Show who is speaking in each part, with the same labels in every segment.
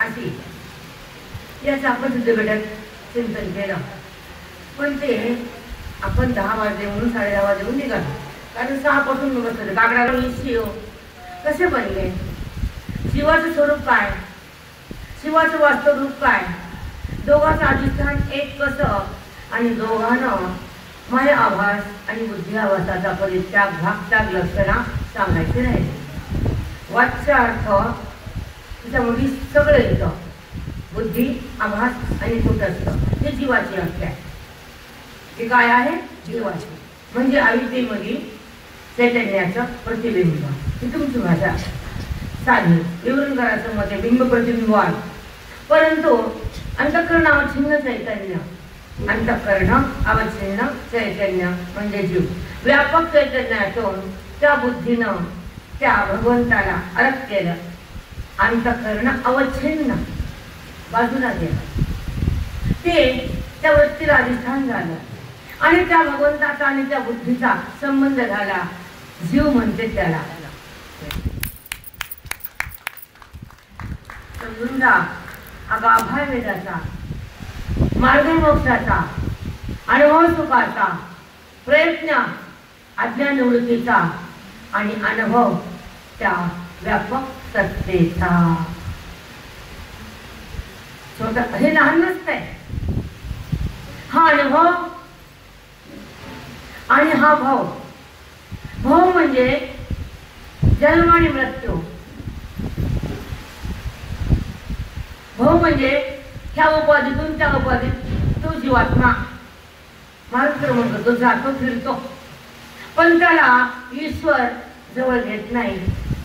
Speaker 1: अशी याचं आपण सुद्धा बेटात चिंतन केलं. पण ते आपण 10 वाजले म्हणून 10:30 वाजले म्हणून निघालो, कारण 6 पासून बसलं काकडाला शिव कसे बनले, शिवाचं स्वरूप काय, शिवाचं वास्तव रूप काय, दोघांचं अधिष्ठान एक कसं, आणि दोघांना माया आभास आणि बुद्धी आभासाचा परित्याग भागत्याग लक्षणा सांगायचे राहिले. वाच्यार्थ त्याच्यामध्ये सगळं येतं, बुद्धी आभास आणि कुटस्थ हे जीवाची व्याख्या आहे. हे काय आहे? जीवाची म्हणजे अविद्येमध्ये चैतन्याचं प्रतिबिंब. ही तुमची भाषा साधी विवरण करायचं मते बिंब प्रतिबिंबवान. परंतु अंतःकरण अवच्छिन्न चैतन्य, अंतःकरण अवच्छिन्न चैतन्य म्हणजे जीव व्यापक चैतन्यातून त्या बुद्धीनं त्या भगवंताला अर्थ केलं. अंतःकरण अवच्छिन्न बाजूला गेलं, ते त्या वृत्तीला अधिष्ठान झालं आणि त्या भगवंताचा आणि त्या बुद्धीचा संबंध झाला. जीव म्हणते त्याला. समजून जा, हा गाभा वेदाचा, मार्ग मोक्षाचा, अनुभव सुखाचा, प्रयत्न अज्ञान निवृत्तीचा आणि अनुभव त्या व्यापक सत्तेचा. छोटा हे लहान नसतंय. हा अनुभव आणि हा भाव. भाव म्हणजे जन्म आणि मृत्यू. भाव म्हणजे ह्या उपाधीतून त्या उपाधीत तो जीवात्मा मार्गक्रमण करतो, जातो, फिरतो, पण त्याला ईश्वर जवळ घेत नाही,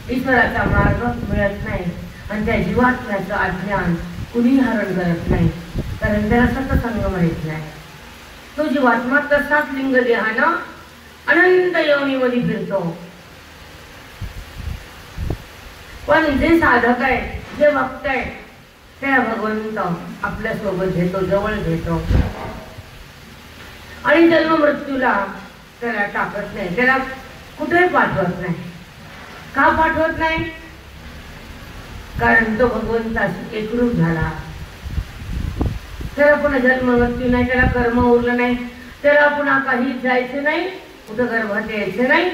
Speaker 1: ईश्वराचा मार्ग मिळत नाही आणि त्या जीवात्म्याचं अज्ञान कुणी हरण करत नाही, कारण त्याला सतसंग माहित नाही. तो जीवात्मा तसाच लिंग देहानं अनंत योनीमध्ये फिरतो. पण जे साधक आहे, जे भक्त आहे, त्या भगवंत आपल्या सोबत घेतो, जवळ घेतो आणि जन्म मृत्यूला त्याला टाकत नाही, त्याला कुठेही पाठवत नाही. का पाठवत नाही? कारण तो भगवंताशी एकरूप झाला. त्याला पुन्हा जन्म मृत्यू नाही, त्याला कर्म उरलं नाही, त्याला पुन्हा काही जायचं नाही, कुठं गर्भात यायचं नाही,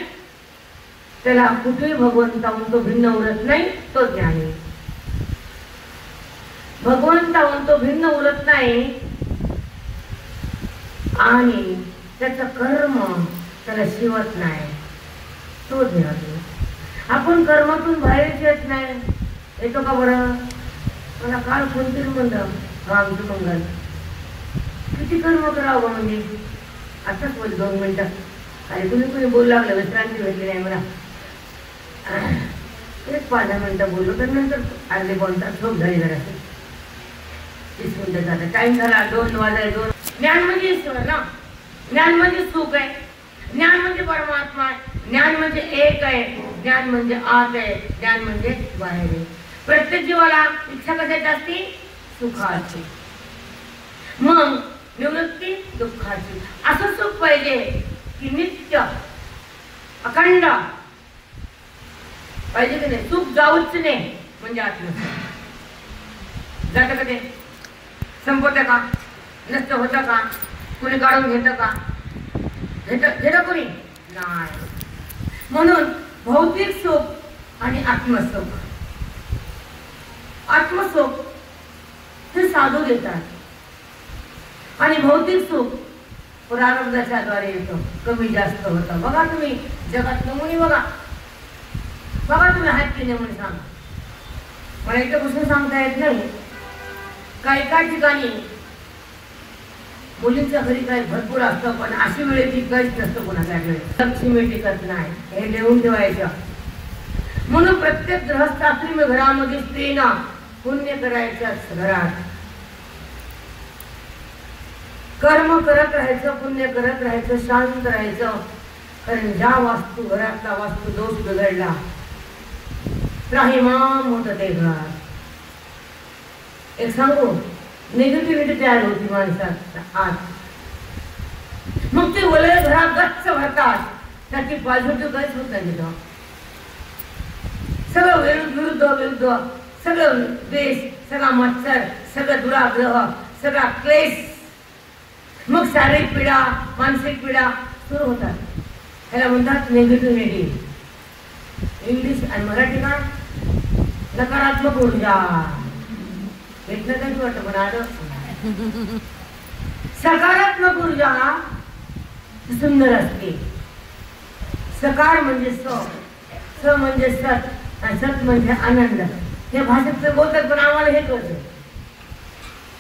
Speaker 1: त्याला कुठेही भगवंताहून तो भिन्न उरत नाही. तो ज्ञानी भगवंताहून तो भिन्न उरत नाही आणि त्याचं कर्म त्याला शिवत नाही. तो ज्ञानी. आपण कर्मातून बाहेरच येत नाही. येतो का बरं? मला काल कोणतरी म्हणलं आमचं मंगल किती कर्म करावं म्हणजे आताच बोल 2 मिनिटं. अरे तुम्ही कोणी बोलू लागलं, विश्रांती भेटली नाही मला. एक 5-10 मिनिटं बोललो, तर नंतर अर्धे बोलतात झोप झाली. जरा 30 मिनिटं झालं, टाइम झाला 2 वाजाय 2. ज्ञान म्हणजे ईश्वर ना, ज्ञान म्हणजे सुख आहे, ज्ञान म्हणजे परमात्मा आहे, ज्ञान म्हणजे एक आहे, ज्ञान म्हणजे आत आहे, ज्ञान म्हणजे बाहेर आहे. प्रत्येक जीवाला इच्छा कशाची असते? सुखाची. मग निवृत्ती दुःखाची. असं सुख पाहिजे की नित्य अखंड पाहिजे की नाही? सुख जाऊच नाही म्हणजे आत्मसुख. जातं का ते? संपवतं का? नष्ट होतं का? कुणी काढून घेतं का? घेतं कोणी नाही. म्हणून भौतिक सुख आणि आत्मसुख, आत्मसुख हे साधू देतात आणि भौतिक सुख प्रारब्धाच्या द्वारे येतं, कमी जास्त होतं. बघा तुम्ही जगात नमुने बघा, बघा तुम्ही हात केले म्हणून सांगा. मला इथं बसून सांगता येत नाही. काही ठिकाणी मुलींच्या घरी काही भरपूर असतं, पण अशी वेळ ती काहीच नसतं कोणाच्याकडे. लक्ष्मी टिकत नाही, हे लिहून ठेवायचं. म्हणून प्रत्येक गृहस्थाश्रमी घरामध्ये स्त्रीनं पुण्य करायचं, घरात कर्म करत राहायचं, पुण्य करत राहायचं, शांत राहायचं. कारण ज्या वास्तू घरातला वास्तू दोष बिघडला त्राहिमाम होत ते घर. एक सांगू, निगेटिव्हिटी तयार होती माणसात आत. मग ते वलय घरात गच्च भरतात, त्याची पॉझिटिव्ह काहीच होत नाही. सगळं विरुद्ध विरुद्ध विरुद्ध सगळं द्वेष, सगळा मत्सर, सगळं दुराग्रह, सगळा क्लेश, मग शारीरिक पीडा, मानसिक पीडा सुरू होतात. ह्याला म्हणतात नेगेटिव्हिटी. इंग्लिश आणि मराठी काय? नकारात्मक ऊर्जा. घेतलं काही वाटतं पण आलं. सकारात्मक ऊर्जा सुंदर असते. सकार म्हणजे स म्हणजे सत आणि सत म्हणजे आनंद. हे भाषेत बोलतात पण आम्हाला हे कळतं.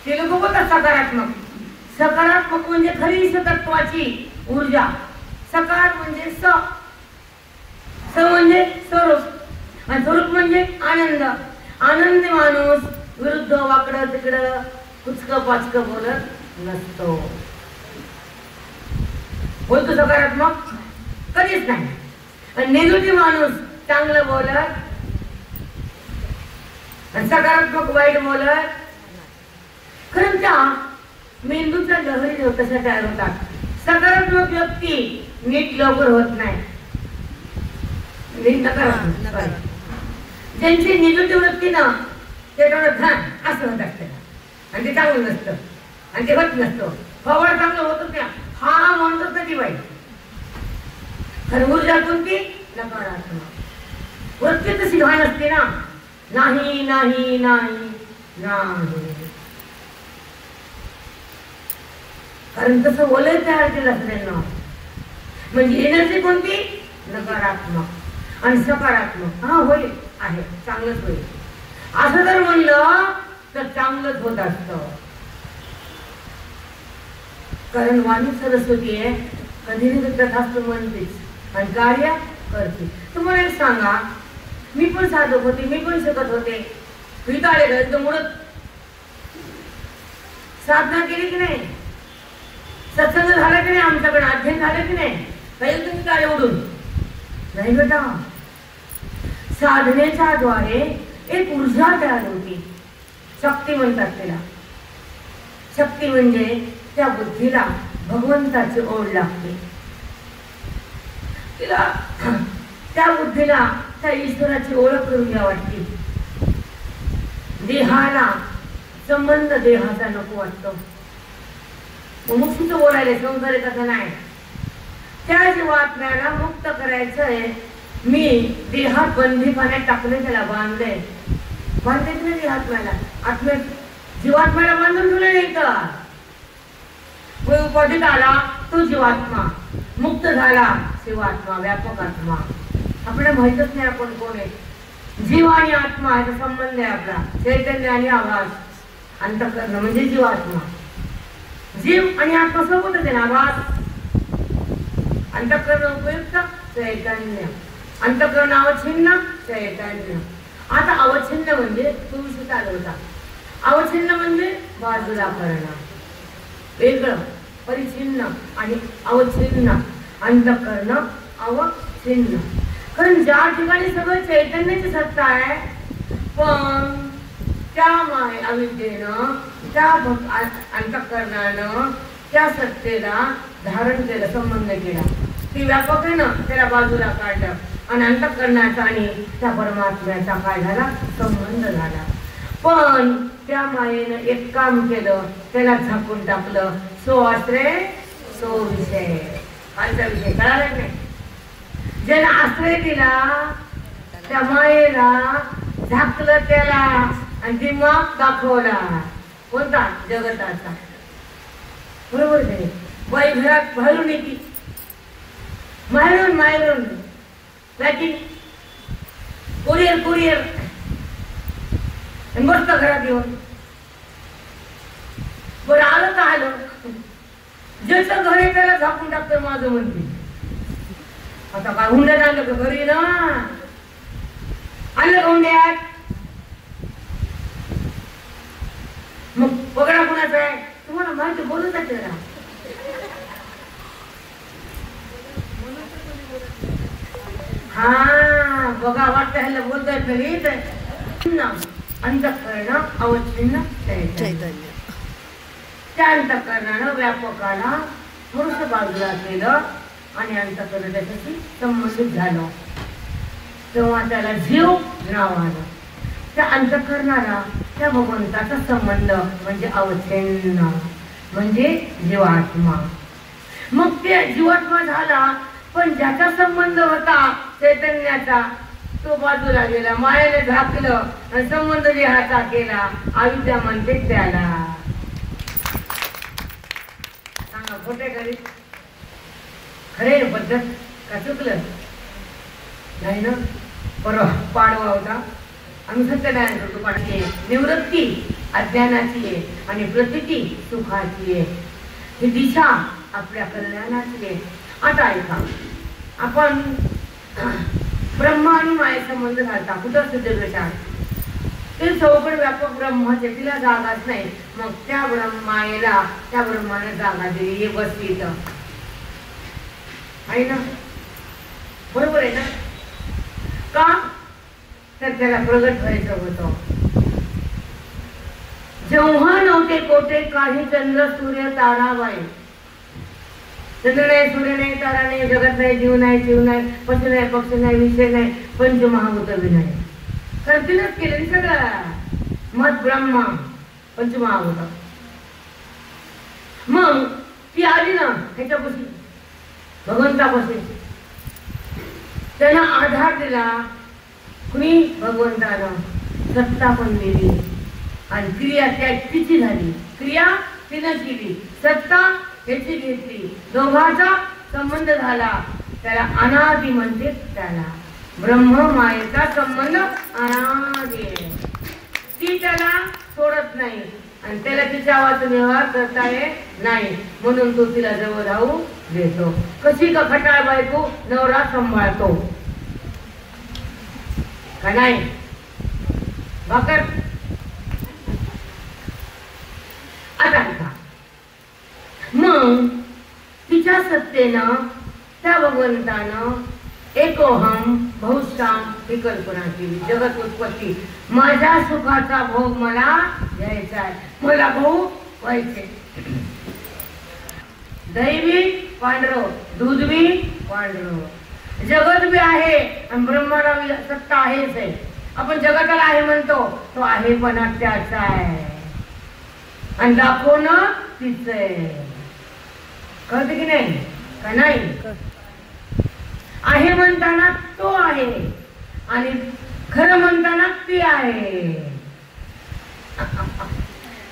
Speaker 1: ते लोक बोलतात सकारात्मक. सकारात्मक म्हणजे खरी सतत्वाची ऊर्जा. सकार म्हणजे स म्हणजे स्वरूप आणि स्वरूप म्हणजे आनंद. आनंदी माणूस विरुद्ध वाकडं तिकडं कुचकं पाचकं बोलत नसतो. बोलतो सकारात्मक कधीच नाही. आणि निगेटिव्ह माणूस चांगलं बोलत आणि सकारात्मक वाईट बोलत. खरं त्या मेंदूच्या लहरी तशा तयार होतात. सकारात्मक व्यक्ती नीट लवकर होत नाही. नकारात्मक ज्यांची निगेटिव्ह व्यक्ती ना ते असं होत असतं आणि ते चांगलं नसतं आणि ते होत नसतं. फवाड चांगलं होतं त्या हा म्हणतो कधी वाईट. खरं ऊर्जा कोणती? नकारात्मक वृत्ती तशी घाण असते ना. नाही नाही नाही नाही. कारण तसं वलय तयार केलं असं त्यांना. म्हणजे एनर्जी कोणती? नकारात्मक आणि सकारात्मक. हा होईल आहे चांगलंच होईल असं जर म्हणलं तर चांगलंच होत असतं. कारण वाणी सरस्वती आहे. कधी नाही तथास्तु म्हणतेच आणि कार्य करते. तुम्हाला एक सांगा, मी पण साधक होते, मी पण शिकत होते. विटाळे एकदम मुळत साधना केली की नाही? सत्संग झाला की नाही? आमच्याकडे अध्ययन झालं की नाही? काही तुम्ही काय उडून नाही बेटा. साधनेच्या द्वारे एक ऊर्जा तयार होती. शक्ती म्हणतात त्याला. शक्ती म्हणजे त्या बुद्धीला भगवंताची ओढ लागते. तिला त्या बुद्धीला त्या ईश्वराची ओळख करून घ्या वाटते. देहाला संबंध देहाचा नको वाटतो. मुक्तीचं बोलायला संसार कथा नाही. त्या जीवात्म्याला मुक्त करायचंय. मी देहात बंदीखान्यात टाकले, त्याला बांधले. बांधलेच नाही देहात्म्याला. जीवात्म्याला बांधून ठेवलं नाही तर उपाधीत आला तो जीवात्मा, मुक्त झाला शिवात्मा, व्यापक आत्मा. आपल्याला माहितच नाही आपण कोण आहे. जीव आणि आत्मा याचा संबंध आहे आपला. चैतन्य आणि आवाज. अंतःकरण म्हणजे जीवात्मा. जीव आणि आत्मा सोबतच आहे. आवाज अंतःकरण उपयुक्त चैतन्य. अंतःकरण अवच्छिन्न चैतन्य. आता अवच्छिन्न म्हणजे तुम्ही चालवता. अवच्छिन्न म्हणजे बाजूला करणं. वेगळं परिच्छिन्न आणि अवच्छिन्न. अंतःकरण अवच्छिन्न. कारण ज्या ठिकाणी सगळं चैतन्याची सत्ता आहे पण त्या माय अविद्येनं त्या अंतःकरणानं त्या सत्तेला धारण केलं, संबंध केला. ती व्यापक आहे ना, त्याला बाजूला काढलं आणि अंतःकरणाचा आणि त्या परमात्म्याचा काय झाला? संबंध झाला. पण त्या मायेनं एक काम केलं, त्याला झाकून टाकलं. सो आश्रय सो विषय. आजचा विषय कळाला नाही. ज्याला आश्रय दिला त्या मायेला झाकलं त्याला आणि दिमाग दाखवला. कोणता? जगताचा. बरोबर नाही? बाई घरात बाहेरून येते, माहेरून पॅकिंग कुरिअर मस्त घरात येऊन. बरं आलं तर आलं. ज्याचं घर आहे त्याला झाकून टाकतं माझं म्हणते. आता काय हुंड्यात आलं का घरी ना? आलं का हुंड्यात? मग पगडा कुणाचा आहे तुम्हाला माहिती? बोलूच त्याला. हा बघा वाटतं ह्याला बोलता येत नाही. अंतःकरण अवच्छिन्न चैतन्य. त्या अंतःकरणानं व्यापकाला थोडस बाजूला केलं आणि अंतःकरण त्याच्याशी संबंधित झालं. तेव्हा त्याला जीव नाव आलं. त्या अंतःकरणाला त्या भगवंताचा संबंध म्हणजे अवच्छिन्न म्हणजे जीवात्मा. मग ते जीवात्मा झाला, पण ज्याचा संबंध होता चैतन्याचा तो बाजूला गेला, मायेने झाकलं आणि संबंध देहाचा केला, अविद्या म्हणते त्याला. सांगा खोटे खरे? खरे पद्धत का चुकलं नाही ना? परवा पाडवा होता, आम्ही सत्यनारायण करतो. पाडवी निवृत्ती अज्ञानाची आहे आणि प्रतिती सुखाची आहे. ही दिशा आपल्या कल्याणाची आहे. आता ऐका, आपण ब्रह्मा आणि माये संबंध घालता कुठं सिद्ध बेटा? ते चौकड व्यापक ब्रह्माचे, तिला जागाच नाही. मग त्या ब्रह्मायेला त्या ब्रह्माने जागा दिली. हे बस इथं आहे ना? बरोबर आहे ना? का तर त्याला प्रगट व्हायचं होतं. जेव्हा नव्हते कोठे काही चंद्र सूर्य ताराबाई, चंद्र नाही, सूर्य नाही, तारा नाही, जगत नाही, जीव नाही, जीव नाही, पशु नाही, पक्षी नाही, विषय नाही, पंचमहाभूत बी नाही. तर तिनंच केलं सगळं. मत ब्रह्मा पंचमहाभूत. मग ती आली ना ह्याच्यापासून भगवंतापासून, त्यांना आधार दिला कुणी? भगवंतानं. सत्ता पण दिली आणि क्रिया तिची झाली. क्रिया तिनं केली, सत्ता ह्याची घेतली, दोघांचा संबंध झाला. त्याला अनादि म्हणते. त्याला ब्रह्म मायेचा संबंध अनादि आहे. ती त्याला सोडत नाही आणि त्याला तिच्या वाचून व्यवहार करता येत नाही, म्हणून तो तिला जवळ राहू देतो. कशी का खटाळ बायको नवरा सांभाळतो का नाही? भाकर आता का मग तिच्या सत्तेनं त्या भगवंतानं एकोहम बहुश्याम ही कल्पना केली. जगत उत्पत्ती, माझ्या सुखाचा भोग मला घ्यायचा आहे, मला भोग व्हायचे. दही बी पांढरं, दूध बी पांढरं, जगत बी आहे आणि ब्रह्माला सत्ता आहेच आहे. आपण जगताला आहे म्हणतो, तो आहे पण त्याचा आहे आणि दाखवणं तीच आहे. कळते की नाही? का नाही? आहे म्हणताना तो आहे आणि खरं म्हणताना ती आहे.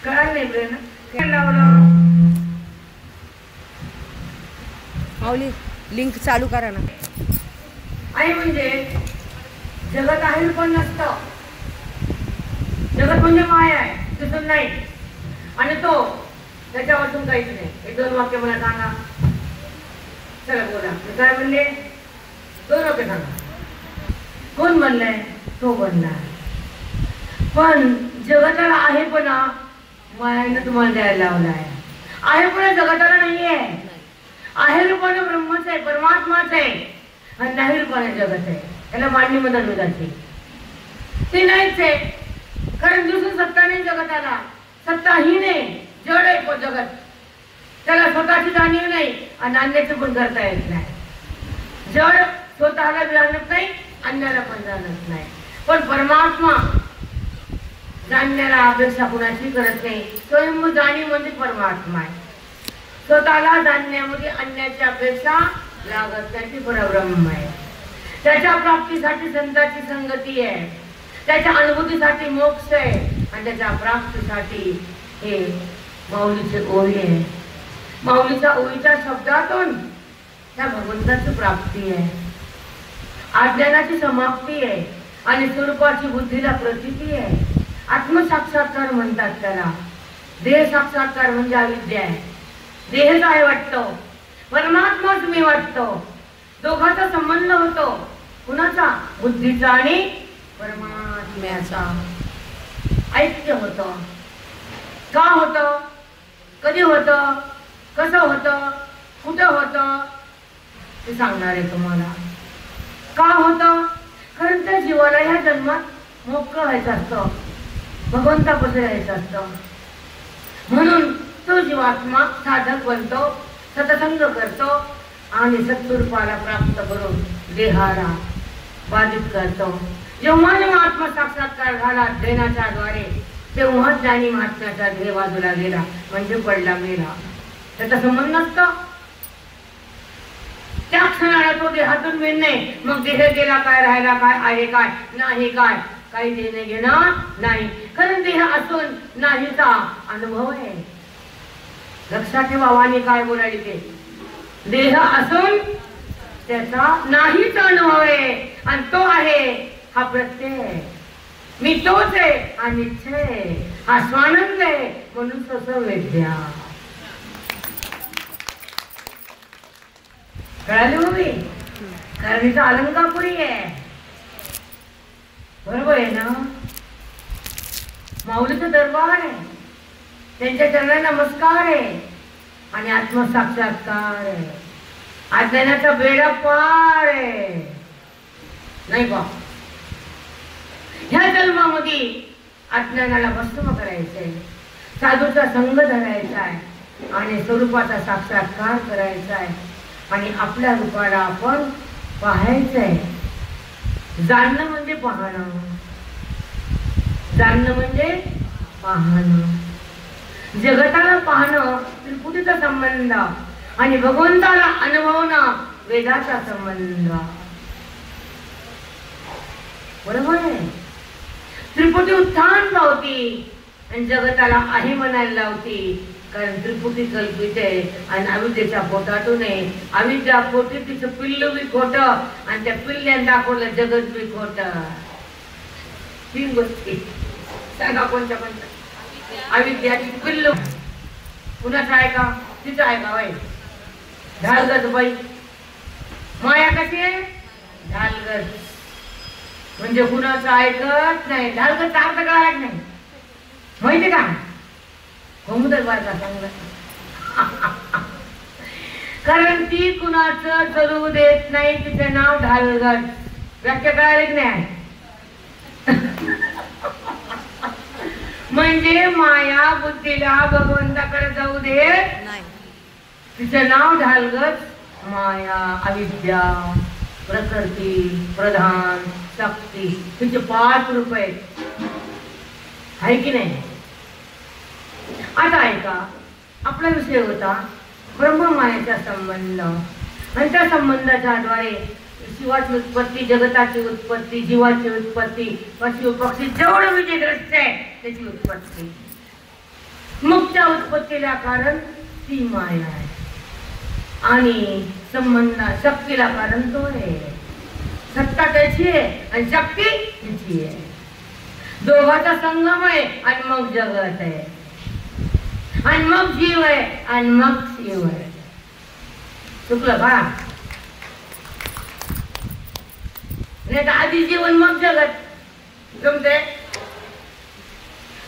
Speaker 1: कळलं नाही प्रेरणा? काय लावलं?
Speaker 2: माऊली लिंक चालू करा ना.
Speaker 1: आहे म्हणजे जगत आहे पण नसतं. जगत म्हणजे माया आहे, दिसून नाही, आणि तो त्याच्या वाचून काहीच नाही. एक दोन वाक्य मला सांगा. चला बोला. मी काय म्हणले? दोन वाक्य सांगा. कोण बनलाय? तो बनलाय. पण जगताला आहे पण मायाने तुम्हाला द्यायला लावलाय. आहे पण जगताला नाहीये. आहे रूपाने ब्रह्मच आहे, परमात्माच आहे आणि नाही रूपाने जगत आहे. त्याला मांडणी मदत मिळाली ते नाहीच आहे. कारण दुसरी सत्ता नाही जगताला. सत्ताहीन आहे, जड आहे जगत. त्याला स्वतःची जाणीव नाही आणि अन्याचं पण करता येत नाही. जड स्वतःला जाणत नाही, अन्याला पण जाणत नाही. पण परमात्मा जाणण्याला अपेक्षा कुणाची करत नाही. स्वयंभू जाणीव म्हणजे परमात्मा आहे. स्वतःला जाणण्यामध्ये अन्याची अपेक्षा लागत नाही. ती परब्रह्म आहे. त्याच्या प्राप्तीसाठी संतांची संगती आहे, त्याच्या अनुभूतीसाठी मोक्ष आहे आणि त्याच्या प्राप्तीसाठी हे माऊलीचे ओळी आहे. माऊलीच्या ओळीच्या शब्दातून त्या भगवंताची प्राप्ती आहे, अज्ञानाची समाप्ती आहे आणि स्वरूपाची बुद्धीला प्रतीती आहे. आत्मसाक्षात्कार म्हणतात त्याला. देह साक्षात्कार म्हणजे अविद्या आहे. देह काय वाटतो? परमात्माच मी वाटतो. दोघांचा संबंध होतो. कुणाचा? बुद्धीचा आणि परमात्म्याचा. ऐक्य होतं. का होतं? कधी होतं? कसं होतं? कुठं होतं? ते सांगणार आहे तुम्हाला. का होतं? कारण त्या जीवाला ह्या जन्मात मोक्ष व्हायचं असतं, भगवंतापासून यायचं असतं. म्हणून तो जीवात्मा साधक बनतो, सत्संग करतो आणि सत्स्वरूपाला प्राप्त करून देहाला बाधित करतो. जेव्हा जेव्हा आत्मसाक्षात्कार झाला ध्येनाच्या द्वारे, तेव्हा ज्ञानी महात्म्याचा ध्येय बाजूला गेला, म्हणजे पडला मेला. त्याचा संबंध नसतो. त्या क्षणाला तो देहातून मिळणे, मग देह गेला काय, राहायला काय, आहे काय, नाही काय, काही देणे घेणं नाही. कारण देह असून नाहीचा अनुभव आहे. लक्षात ठेवा वाणी काय बोलायली ते. देह असून त्याचा नाहीच अनुभव आहे, आणि तो आहे हा प्रत्यय आहे. मी तोच आहे हा निश्चय आहे, हा स्वानंद आहे, म्हणून तसं वेद्या. कळाली उभी? कारण इथं अलंकापुरी आहे. बरोबर आहे ना? माऊलीचं दरबार आहे, त्यांच्या चरणाला नमस्कार आहे, आणि आत्मसाक्षात्कार आहे. अज्ञानाचा बेडा पार आहे, नाही बा. ह्या जन्मामध्ये अज्ञानाला भस्म करायचंय, साधूचा संग धरायचा आहे, आणि स्वरूपाचा साक्षात्कार करायचा आहे, आणि आपल्या रूपाला आपण पाहायचंय. जाणणं म्हणजे पाहणं, जाणणं म्हणजे पाहणं. जगताला पाहणं त्रिपुटीचा संबंध, आणि भगवंताला अनुभवणं वेदाचा संबंध. बरोबर आहे? त्रिपुटी उत्थान पावती आणि जगताला आहे म्हणायला लावती. कारण त्रिपुटी कल्पित आहे, आणि अविद्येच्या पोटातून आहे. अविद्या पोटी तिचं पिल्लू बी खोट, आणि त्या पिल्ल्याने दाखवलं जगत बी खोट. 3 गोष्टी सांगा कोणत्या कोणत्या. अविद्या पिल्लू कुणाचं आहे का? तिचं आहे का बाई? ढालगत बाई. माया कशी आहे? ढालगत म्हणजे कुणाचं ऐकत नाही. ढालगत अर्थ कळत नाही, माहिती का? कारण ती कुणाचं चलू देत नाही, तिचं नाव ढालगट. व्याख्या कळाली की नाही? म्हणजे माया बुद्धीला भगवंताकडे जाऊ देत नाही. तिचं नाव ढालगट. माया, अविद्या, प्रकृती, प्रधान, शक्ती, तिचे 5 रूप आहेत. आहे की नाही? आता ऐका, आपला विषय होता ब्रह्ममायेचा संबंध, आणि त्या संबंधाच्या द्वारे शिवाची उत्पत्ती, जगताची उत्पत्ती, जीवाची उत्पत्ती, पशु पक्षी जेवढं विजयग्रस्त आहे त्याची उत्पत्ती. मग त्या उत्पत्तीला कारण ती माया आहे, आणि संबंध शक्तीला कारण तो आहे. सत्ता त्याची आहे आणि शक्ती तिची आहे. दोघांचा संगम आहे, आणि मग जगत आहे, आणि मग जीव आहे, आणि मग शिव आहे. चुकलं का? नाही तर आधी जीवन मग जगत. जमते?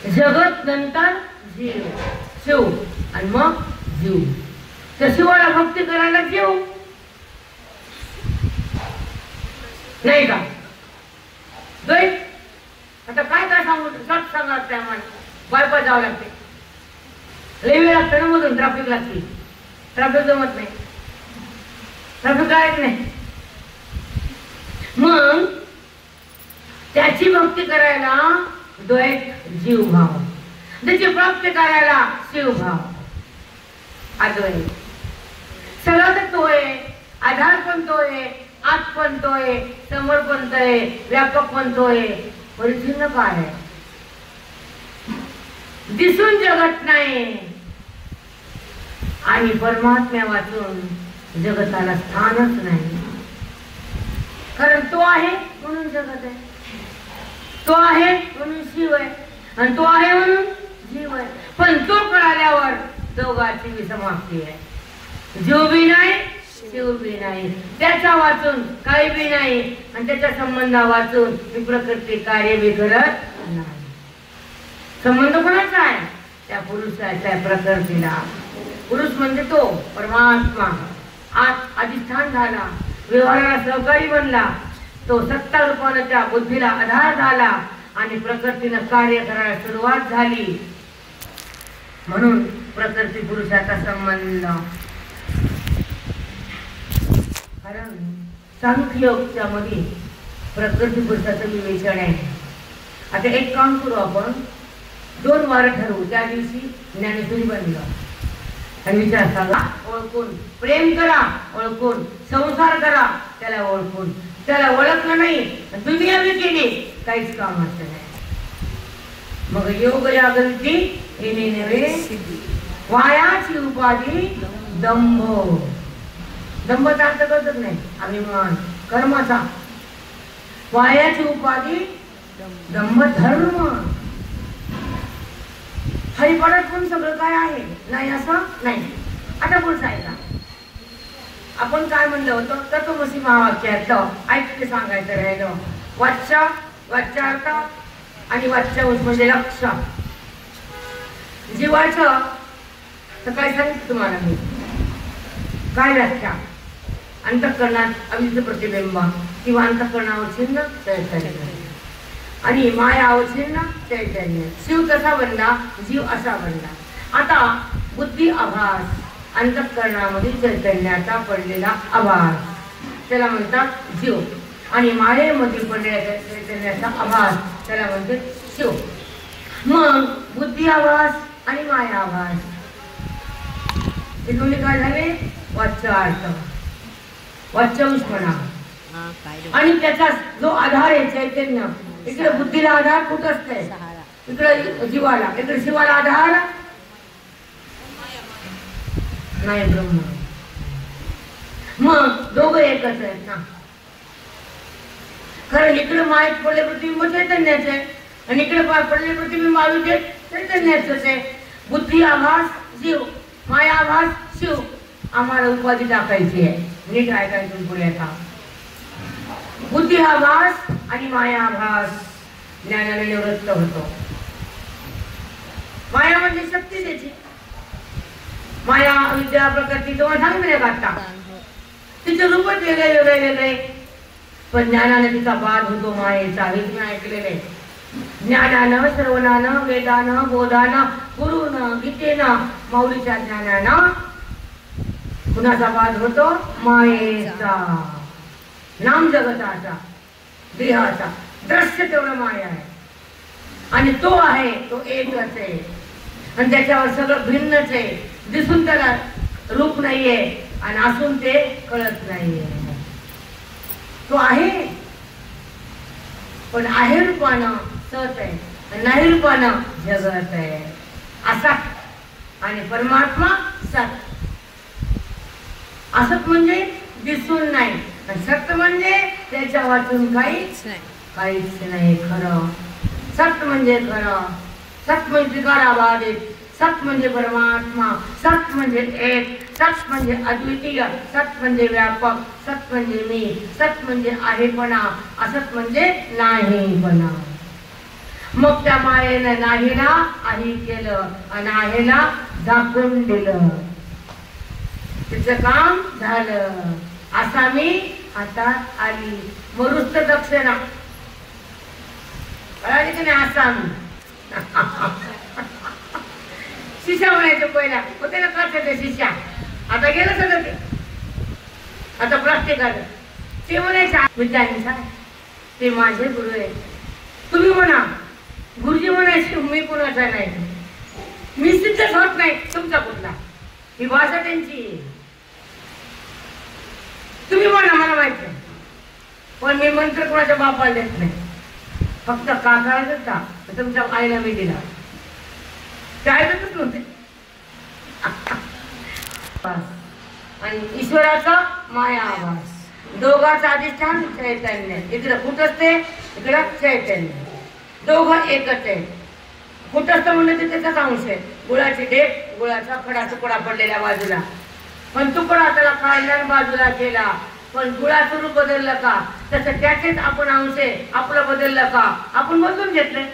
Speaker 1: जगत नंतर जीव, शिव, आणि मग जीव. तर शिवाला भक्ती करायला जीव नाही का? आता काय काय सांगू? सट सांगा. त्यामुळे बायपास जावं लागते, लई वेळ लागतं ना. मधून ट्रॅफिक लागते, ट्रॅफिक जमत नाही, ट्रॅफिक कायच नाही. मग त्याची भक्ती करायला द्वैत जीव भाव, त्याची प्राप्ती करायला शिव भाव. अद्वैत सगळं तर तो आहे, आधार पण तो आहे, आत पण तो आहे, समोर पण तो आहे, व्यापक पण तो आहे. परिचिन्न काय आहे? दिसून जगत नाही, आणि परमात्म्या वाचून जगताला स्थानच नाही. कारण तो आहे म्हणून जगत आहे, तो आहे म्हणून शिव आहे, आणि तो आहे म्हणून जीव आहे. पण तो कळाल्यावर दोघांची विसमाप्ती आहे. जीव बी नाही, शिव बी नाही. त्याचा वाचून काही बी नाही, आणि त्याच्या संबंधा वाचून मी प्रकृती कार्य बी करत नाही. संबंध कोणाचा आहे? त्या पुरुषाच्या प्रकृतीला. पुरुष म्हणजे तो परमात्मा. आत अधिष्ठान झाला, व्यवहाराला सहकारी बनला, तो सत्ता रूपाने त्या बुद्धीला आधार झाला, आणि प्रकृतीनं कार्य करायला सुरुवात झाली. म्हणून प्रकृती पुरुषाचा संबंध. कारण सांख्ययोगच्या मध्ये प्रकृती पुरुषाचं विवेचन आहे. आता एक काम करू आपण, 2 वार ठरवू. त्या दिवशी ज्ञानेश्वरी बनवा आणि विचार सांगा, ओळखून प्रेम करा, ओळखून संसार करा, त्याला ओळखून. त्याला ओळखलं नाही, दुनिया बी केली, काहीच काम असं नाही. मग योग जागृती येणे नव्हे, वायाची उपाधी दंभ. दंभचा अर्थ कळतच नाही, अभिमान कर्माचा. वायाची उपाधी दंभ धर्म. हरिपाठात पण सगळं काय आहे नाही असं नाही. आता पुढचं ऐका, आपण काय म्हणलं होतं, तत्वमसी महावाक्यातलं ऐकते सांगायचं राहिलं. वाच्यार्थ आणि वाच्यवंश म्हणजे लक्ष. जीवाचं तर काय सांगितलं तुम्हाला मी, काय व्याख्या? अंतःकरणात अविद्य प्रतिबिंब किंवा अंतःकरणावच्छिन्न चैतन्य आणि माया अवच्छिन्न चैतन्य. शिव कसा बनला, जीव असा बनला. आता बुद्धी आभास, अंतःकरणामध्ये चैतन्याचा पडलेला आभास, त्याला म्हणतात जीव. आणि मायेमध्ये पडलेल्या चैतन्याचा आभास, त्याला म्हणते शिव. मग बुद्धी आभास आणि माया आभास हे दोन्ही काय झाले? वाच्यार्थ, वाच्यंश म्हणा. आणि त्याचा जो आधार आहे चैतन्य, इकडे बुद्धीला आधार कुठं असतंय? इकडे जीवाला. इकडे शिवाला आधार नाही, ब्रह्म. मग दोघं एकच आहेत ना. कारण इकडे मायेत पडले प्रतिबिंब चैतन्याचे आहे आणि इकडे पडले प्रतिबिंब अविद्येत चैतन्याचंच आहे. बुद्धी आभास जीव, माया आभास शिव. आम्हाला उपाधी टाकायची आहे, नीट ऐकायचं पुढे. आता बुद्धी आभास आणि माया आभास ज्ञानाने निवृत्त होतो. माया म्हणजे शक्ती त्याची. माया विद्या प्रकृती तुम्हाला सांगितले का आता? तिचे रूपच वेगळे वेगळे वेगळे, पण ज्ञानाने तिचा बाध होतो मायेचा. हे तुम्ही ऐकलेले. ज्ञानानं, श्रवणानं, वेदानं, बोधानं, गुरुनं, गीतेनं, माऊलीच्या ज्ञानानं कुणाचा बाध होतो? मायेचा. नाम जगताचा, देहाचा. दृश्य तेवढं माया आहे आणि तो आहे तो एकच आहे आणि त्याच्यावर सगळं भिन्नच आहे. दिसून त्याला रूप नाहीये आणि असून ते कळत नाहीये. तो आहे पण आहे रूपानं सत आहे, नाही रूपानं जगत आहे. असत आणि परमात्मा सत. असत म्हणजे दिसून नाही, सत म्हणजे त्याच्या वाचून काहीच नाही. खरं सत म्हणजे खरं. सत म्हणजे विकाराबाधित. सत म्हणजे परमात्मा. सत म्हणजे एक. सत म्हणजे अद्वितीय. सत म्हणजे व्यापक. सत म्हणजे मी. सत म्हणजे आहेपणा. असत म्हणजे नाहीपणा. मग त्या मायेनं नाहीला आहे केलं आणि आहेला झाकून दिलं. तिचं काम झालं. असा मी आता आली. मरुस्त दक्षिणा कळाली की नाही? असा मी. शिष्या म्हणायचं पहिला होते ना, करते ते शिष्या. आता गेलं सगळं ते. आता प्राप्ती झालं. ते म्हणायचे विद्यार्थी ते माझे गुरु आहे. तुम्ही म्हणा गुरुजी म्हणायचे, मी कुणाचा नाही. मी सिद्धच होत नाही, तुमचा कुठला. ही भाषा त्यांची. तुम्ही म्हणा मला माहित नाही, पण मी मंत्र कोणाच्या बापाला देत नाही. फक्त काकाला देता, तुमच्या आईला मी दिला. ते ऐकतच नव्हते. आणि ईश्वराचा माया आभास. दोघांचा अधिष्ठान चैतन्य. इकडं कुठ असते, इकडं चैतन्य. दोघं एकच आहे. कुठ असतं म्हणलं ते त्याचाच अंश आहे. गुळाची ढेप, गुळाचा खडा तुकडा पडलेल्या बाजूला. पण तुकडा त्याला काढला बाजूला केला, पण गुळाचं रूप बदललं का? तसं त्याचेच आपण अंश आहे. आपलं बदललं का? आपण बदलून घेतलंय.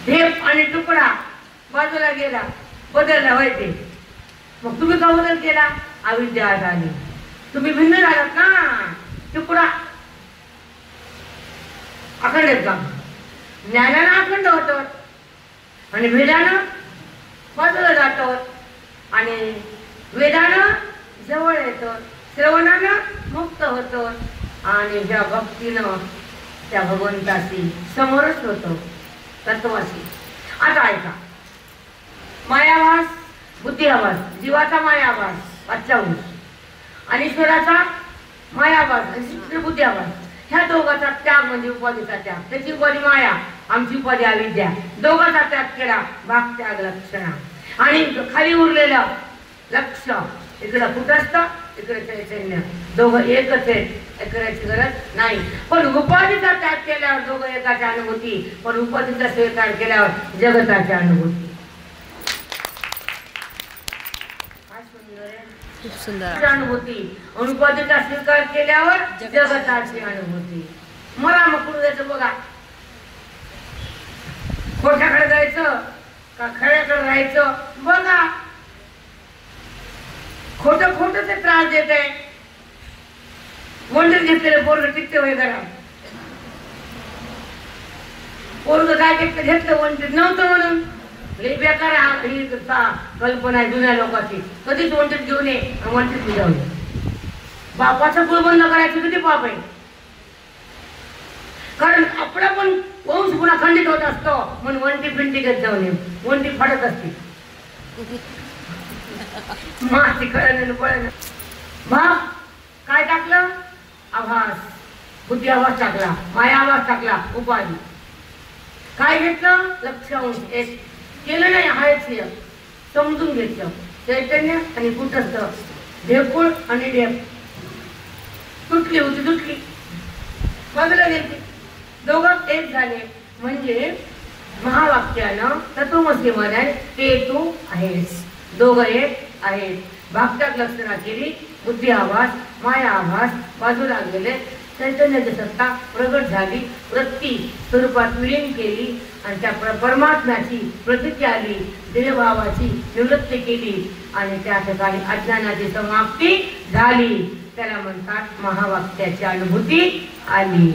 Speaker 1: ढेप आणि तुकडा बाजूला गेला, बदलला होय ते. मग तुम्ही का बदल केला? अविद्या झाली. तुम्ही भिन्न झालात ना. तुकडा अखंड आहेत का? ज्ञानानं अखंड होतो आणि भेदानं बाजूला जातो आणि वेदानं जवळ येतो, श्रवणानं मुक्त होतो. आणि ज्या भक्तीनं त्या भगवंताशी समरस होतो तत्वाशी. आता ऐका, मायाभास बुद्धिआभास, जीवाचा मायाभास वाच्याहूस आणि ईश्वराचा मायाभास आणि बुद्धिआभास, ह्या दोघांचा त्याग म्हणजे उपाधीचा त्याग. त्याची उपाधी माया, आमची उपाधी अविद्या. दोघांचा त्याग केला भाग त्याग लक्षणा. आणि खाली उरलेलं लक्ष इकडं कुठं असतं, इकडे चैतन्य. दोघं एकच आहेत, करायची गरज नाही. पण उपाधीचा त्याग केल्यावर दोघं एकाची अनुभूती, पण उपाधीचा स्वीकार केल्यावर जगताची अनुभूती.
Speaker 2: खूप सुंदर
Speaker 1: अनुभूती. उपाधीचा स्वीकार केल्यावर जगताची अनुभूती. मला मग द्यायचं बघा, खोट्याकडे जायचं का खऱ्याकडे राहायचं बघा. खोट खोट ते त्रास देत आहे. वंडर घेतलेले पोरग टिकते वय करा. पोरग काय घेतलं वंचित नव्हतं म्हणून लई बेकार ही कल्पना आहे जुन्या लोकांची. कधीच वंचित घेऊन ये वंचित बुजावून. बापाचं कुळ बंद करायचं किती पाप आहे. कारण आपला पण वंश पुन्हा खंडित होत असतो म्हणून वंटी पिंटी घेत जाऊ नये. वंटी फाडत असते माती कळलं पळलं. मग काय टाकलं, आभास बुद्धी आभास टाकला, माया आभास टाकला, उपाधी. काय घेतलं, लक्ष एक केलं नाही. हायच समजून घेतलं. चैतन्य आणि कुटस्थ, ढेकूळ आणि ढेप. तुटली होती तुटली, बघलं गेली, दोघं एक झाले. म्हणजे महावाक्यानं तत्वमसी म्हणाल ते तू आहेस. दोघं एक आहेत. भागत्याग लक्षणा केली, बुद्धी आभास माया आभास बाजूला गेले. चैतन्याची सत्ता प्रगट झाली, वृत्ती स्वरूपात विलीन केली आणि त्या परमात्म्याची प्रतीती आली. देहभावाची निवृत्ती केली आणि त्या ठिकाणी अज्ञानाची समाप्ती झाली. त्याला म्हणतात महावाक्याची अनुभूती आली.